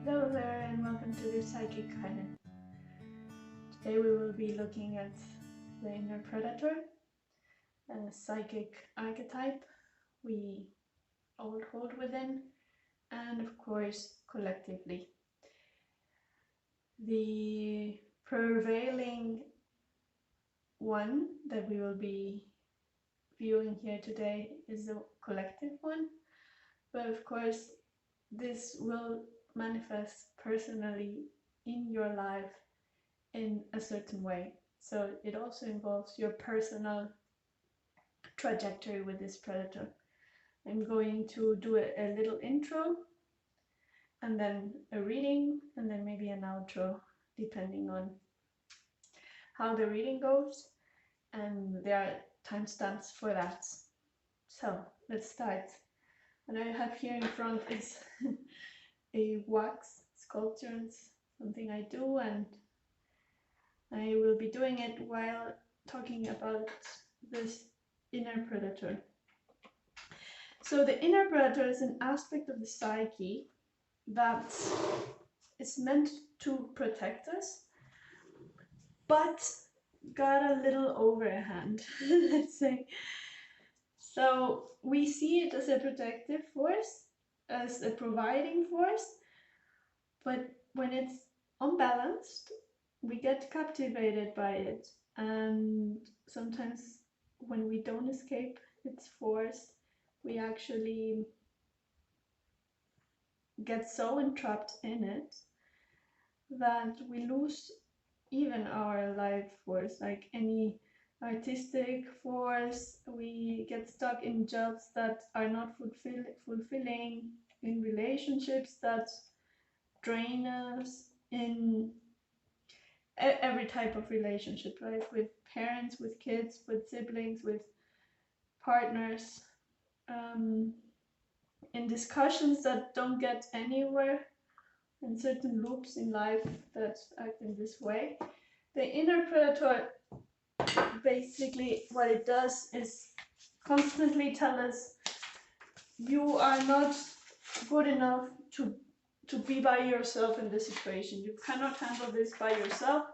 Hello there and welcome to the Psychic Guidance. Today we will be looking at the inner predator, a psychic archetype we all hold within, and of course collectively. The prevailing one that we will be viewing here today is the collective one, but of course this will manifest personally in your life in a certain way. So it also involves your personal trajectory with this predator. I'm going to do a little intro and then a reading and then maybe an outro depending on how the reading goes, and there are timestamps for that. So let's start. And I have here in front is a wax sculpture. It's something I do, and I will be doing it while talking about this inner predator. So the inner predator is an aspect of the psyche that is meant to protect us, but got a little overhand, let's say. So we see it as a protective force, as a providing force, but when it's unbalanced, we get captivated by it. And sometimes when we don't escape its force, we actually get so entrapped in it that we lose even our life force, like any artistic force. We get stuck in jobs that are not fulfilling, in relationships that drain us, in every type of relationship, right? With parents, with kids, with siblings, with partners, in discussions that don't get anywhere, in certain loops in life that act in this way. The inner predator, basically what it does is constantly tell us you are not good enough to be by yourself in this situation. You cannot handle this by yourself.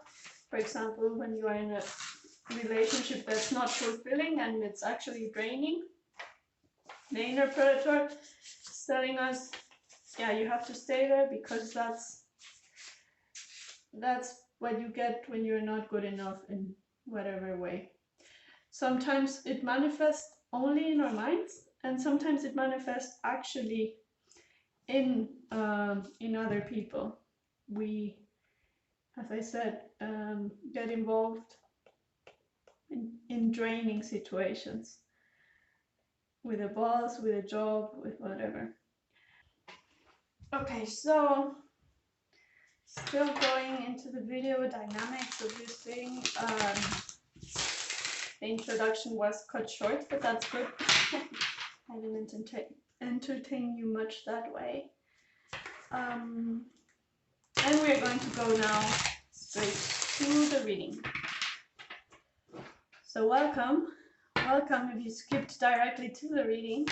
For example, when you are in a relationship that's not fulfilling and it's actually draining, the inner predator is telling us, yeah, you have to stay there because that's what you get when you're not good enough in whatever way. Sometimes it manifests only in our minds, and sometimes it manifests actually in other people. We, as I said, get involved in draining situations with a boss, with a job, with whatever. Okay, so still going into the video dynamics of this thing. The introduction was cut short, but that's good. I didn't entertain you much that way. And we're going to go now straight to the reading. So welcome if you skipped directly to the reading.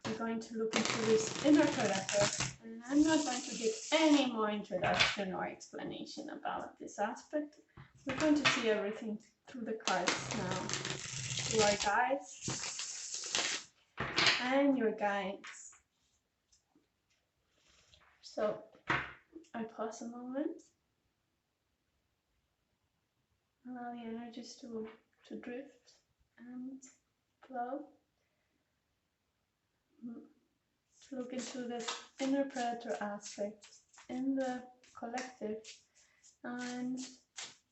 We're going to look into this inner predator, and I'm not going to give any more introduction or explanation about this aspect. We're going to see everything through the cards now, through our guides and your guides. So I pause a moment, allow the energies to drift and flow. Look into this inner predator aspect in the collective and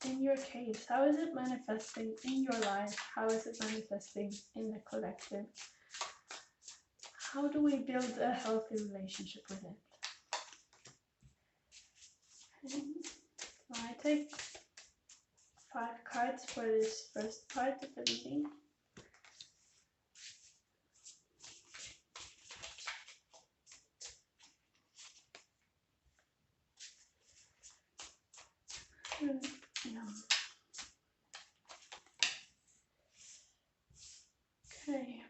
in your case. How is it manifesting in your life? How is it manifesting in the collective? How do we build a healthy relationship with it? And I take 5 cards for this first part of the reading. Okay.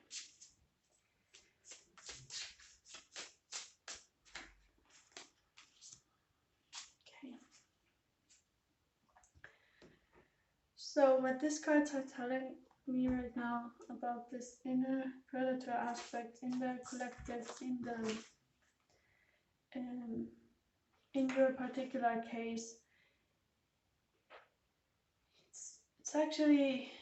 So what these cards are telling me right now about this inner predator aspect in the collective, in your particular case, it's actually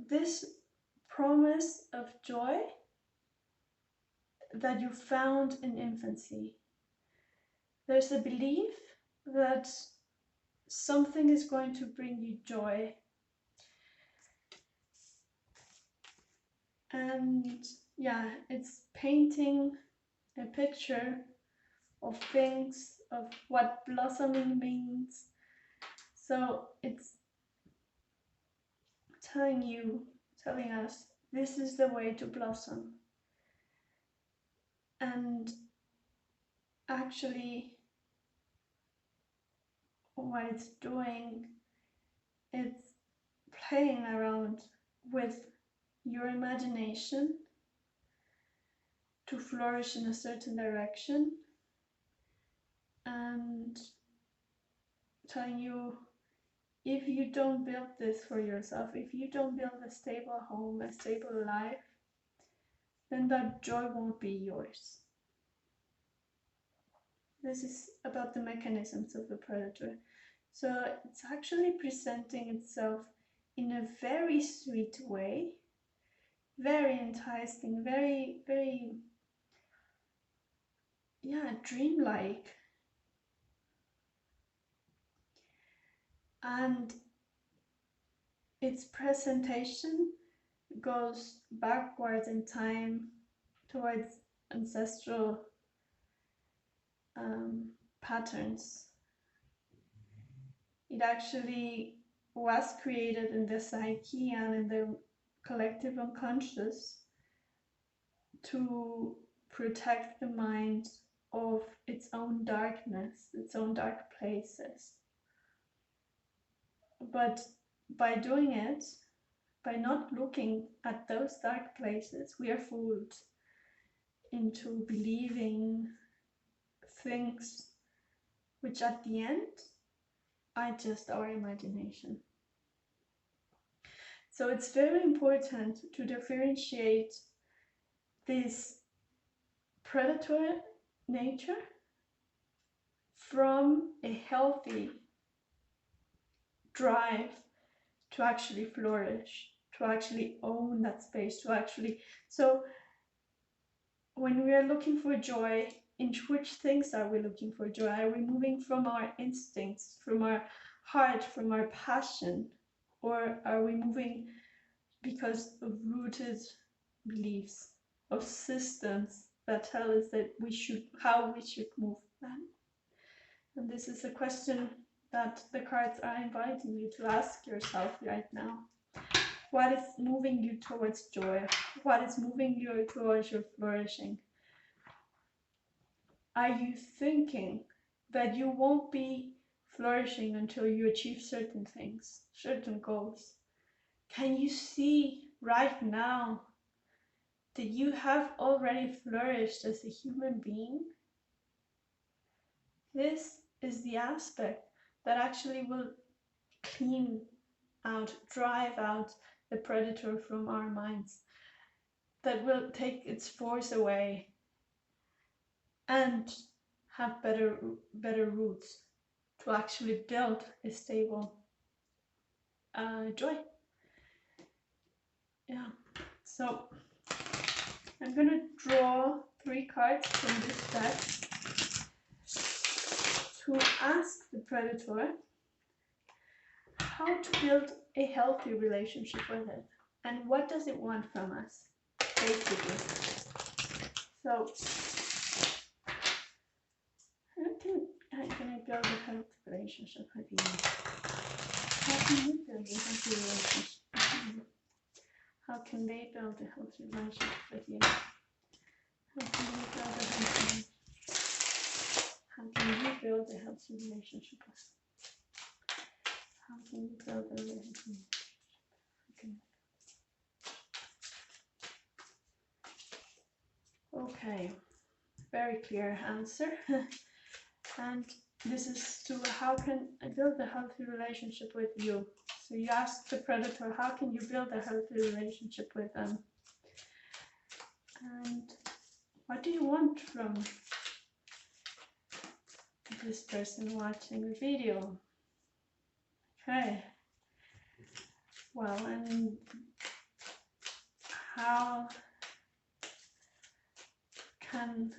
this promise of joy that you found in infancy. There's a belief that something is going to bring you joy. And yeah, it's painting a picture of things, of what blossoming means. So it's telling us, this is the way to blossom. And actually, what it's doing, it's playing around with your imagination to flourish in a certain direction, and telling you, if you don't build this for yourself, if you don't build a stable home, a stable life, then that joy won't be yours. This is about the mechanisms of the predator. So it's actually presenting itself in a very sweet way, very enticing, very, very, yeah, dreamlike. And its presentation goes backwards in time towards ancestral patterns. It actually was created in the psyche and in the collective unconscious to protect the mind of its own darkness, its own dark places. But by doing it, by not looking at those dark places, we are fooled into believing things which at the end are just our imagination. So it's very important to differentiate this predatory nature from a healthy drive to actually flourish, to actually own that space, to actually... So when we are looking for joy, in which things are we looking for joy? Are we moving from our instincts, from our heart, from our passion? Or are we moving because of rooted beliefs, of systems that tell us that how we should move them? And this is a question that the cards are inviting you to ask yourself right now. What is moving you towards joy? What is moving you towards your flourishing? Are you thinking that you won't be flourishing until you achieve certain things, certain goals? Can you see right now that you have already flourished as a human being? This is the aspect that actually will clean out, drive out the predator from our minds, that will take its force away and have better roots to actually build a stable joy. Yeah, so I'm gonna draw 3 cards from this deck to ask the predator how to build a healthy relationship with it, and what does it want from us, basically. So how can I build a healthy relationship with you? How can you build a healthy relationship with you? How can they build a healthy relationship with you? How can you build a healthy How can you build a healthy relationship with you? How can you build a relationship? Okay. very clear answer. And this is to how can I build a healthy relationship with you. So you ask the predator, how can you build a healthy relationship with them? And what do you want from this person watching the video? Okay. Well, and how can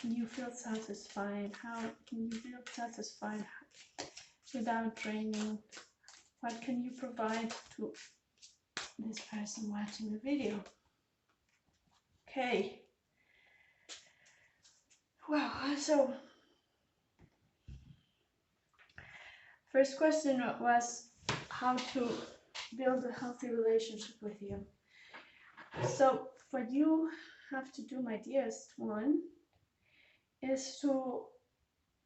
you feel satisfied? How can you feel satisfied without draining? What can you provide to this person watching the video? Okay. Well, so first question was how to build a healthy relationship with you. So what you have to do, my dearest one, is to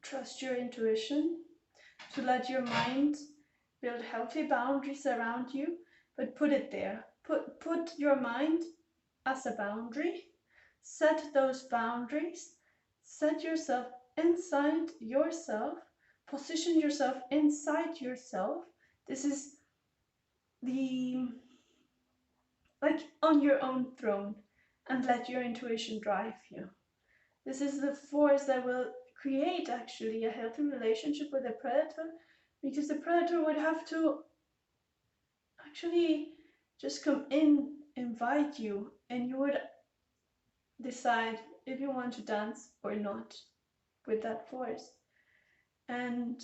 trust your intuition, to let your mind build healthy boundaries around you, but put it there. Put your mind as a boundary. Set those boundaries. Set yourself inside yourself. Position yourself inside yourself. This is like on your own throne, and let your intuition drive you. This is the force that will create actually a healthy relationship with a predator, because the predator would have to actually just come in, invite you, and you would decide if you want to dance or not with that force. And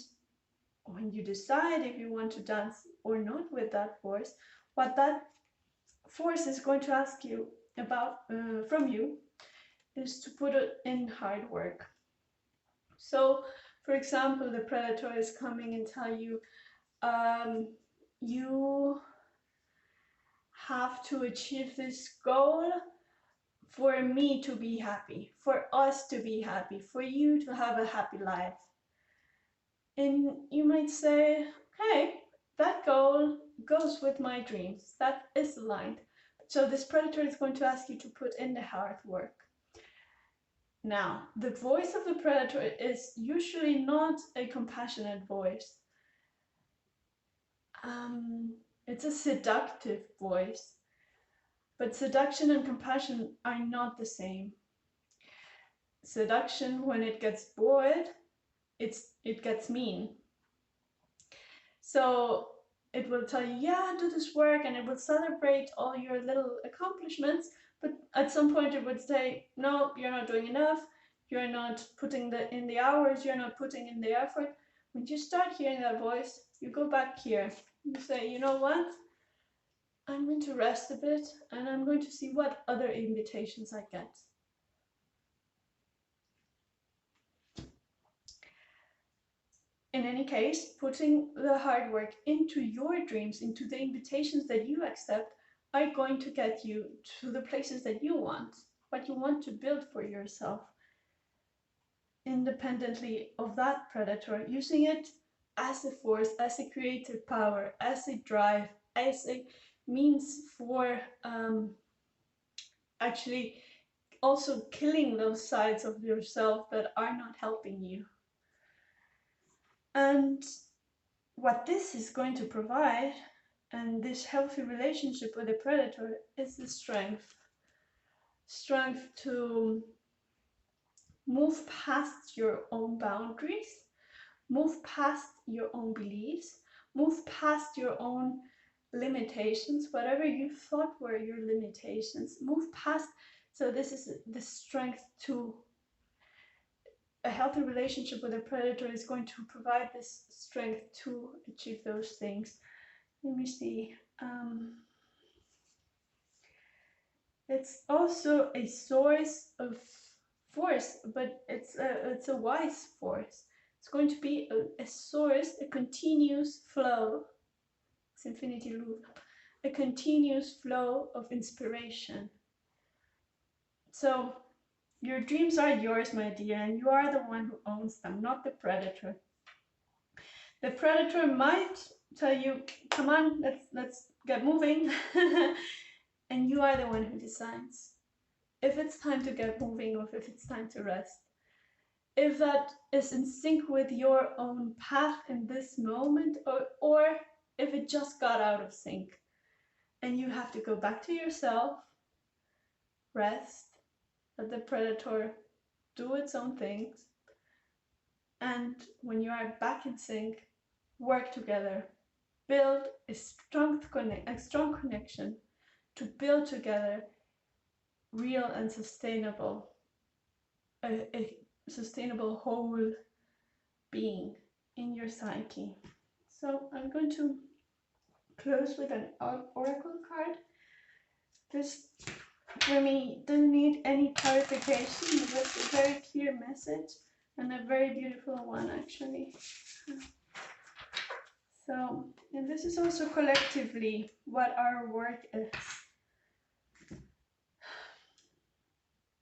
when you decide if you want to dance or not with that force, what that force is going to ask you about from you is to put it in hard work. So, for example, the predator is coming and tell you, you have to achieve this goal for me to be happy, for us to be happy, for you to have a happy life. And you might say, okay, that goal goes with my dreams. That is aligned. So this predator is going to ask you to put in the hard work. Now, the voice of the predator is usually not a compassionate voice. It's a seductive voice. But seduction and compassion are not the same. Seduction, when it gets bored, it gets mean. So it will tell you, yeah, do this work, and it will celebrate all your little accomplishments, but at some point it would say, no, you're not doing enough, you're not putting in the hours, you're not putting in the effort. When you start hearing that voice, you go back here. You say, you know what? I'm going to rest a bit, and I'm going to see what other invitations I get. In any case, putting the hard work into your dreams, into the invitations that you accept, are going to get you to the places that you want, what you want to build for yourself, independently of that predator, using it as a force, as a creative power, as a drive, as a means for actually also killing those sides of yourself that are not helping you. And what this is going to provide, and this healthy relationship with the predator, is the strength to move past your own boundaries, move past your own beliefs, move past your own limitations, whatever you thought were your limitations, move past. So this is the strength to a healthy relationship with a predator is going to provide this strength to achieve those things. Let me see. It's also a source of force, but it's a wise force. It's going to be a source, a continuous flow. It's infinity loop, a continuous flow of inspiration. So your dreams are yours, my dear, and you are the one who owns them, not the predator. The predator might tell you, come on, let's get moving. And you are the one who decides. if it's time to get moving or if it's time to rest. If that is in sync with your own path in this moment, or if it just got out of sync and you have to go back to yourself, rest, let the predator do its own things, and when you are back in sync, work together, build a strong connection to build together real and sustainable, a sustainable whole being in your psyche. So I'm going to close with an oracle card. This for me doesn't need any clarification. It was a very clear message and a very beautiful one, actually. So, and this is also collectively what our work is.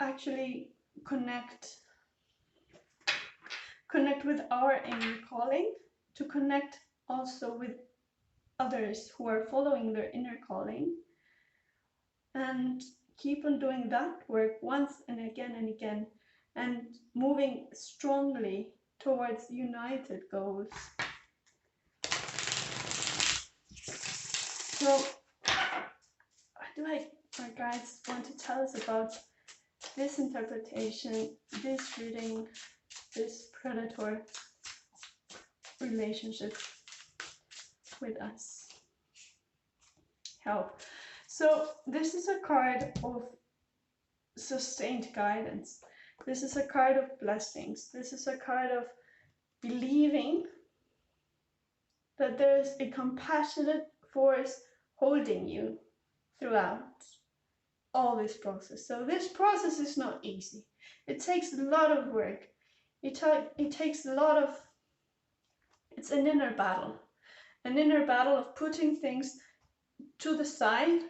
Actually connect with our inner calling, to connect also with others who are following their inner calling, and keep on doing that work once and again, and moving strongly towards united goals. So what do our guides want to tell us about this interpretation, this reading, this predator relationship with us? Help. So this is a card of sustained guidance. This is a card of blessings. This is a card of believing that there is a compassionate force holding you throughout all this process. So this process is not easy. It takes a lot of work. It takes a lot of, it's an inner battle of putting things to the side,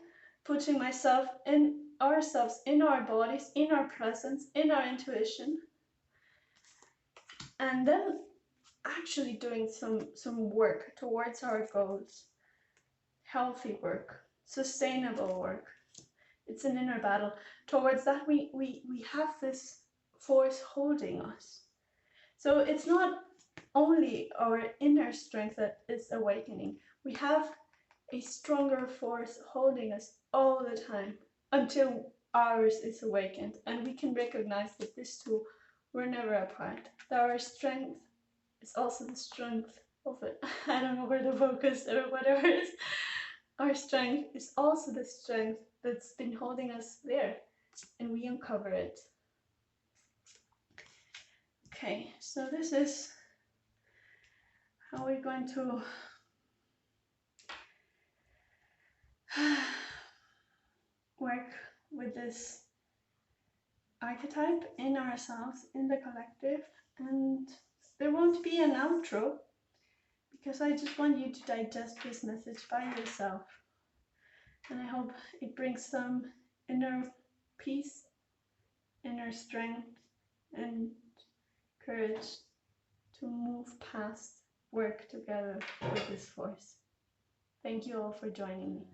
putting myself in ourselves, in our bodies, in our presence, in our intuition, and then actually doing some work towards our goals. Healthy work, sustainable work. It's an inner battle. Towards that, we have this force holding us. So it's not only our inner strength that is awakening. We have a stronger force holding us all the time until ours is awakened, and we can recognize that these two were never apart. That our strength is also the strength of it. I don't know where the focus or whatever is. Our strength is also the strength that's been holding us there, and we uncover it. Okay, so this is how we're going to work with this archetype in ourselves, in the collective, and there won't be an outro because I just want you to digest this message by yourself, and I hope it brings some inner peace, inner strength, and courage to move past, work together with this force. Thank you all for joining me.